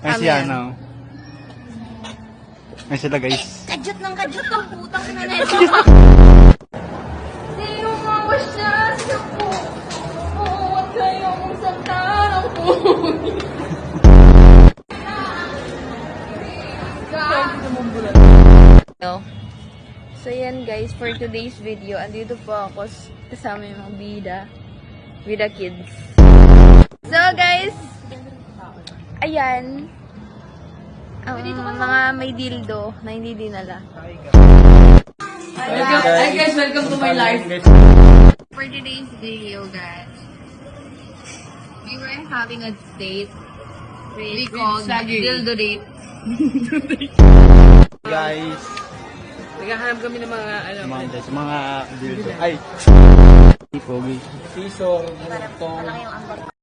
Ay, si ano. Ay, sila guys. Kadyot ng putang ina nito. Sino mga siya? Siya po. Oo, wag kayong saktan ako. So yan guys, for today's video, andito po ako kasama yung mga bida kids. So guys, ayan, ang mga may dildo na hindi dinala. Hi guys, welcome to my life. For today's video guys, we were having a date. We called dildo date. Guys. Naghahanap kami ng mga, Mga dildo. Ay! Pogi. Sisor, Malaki yung ambag.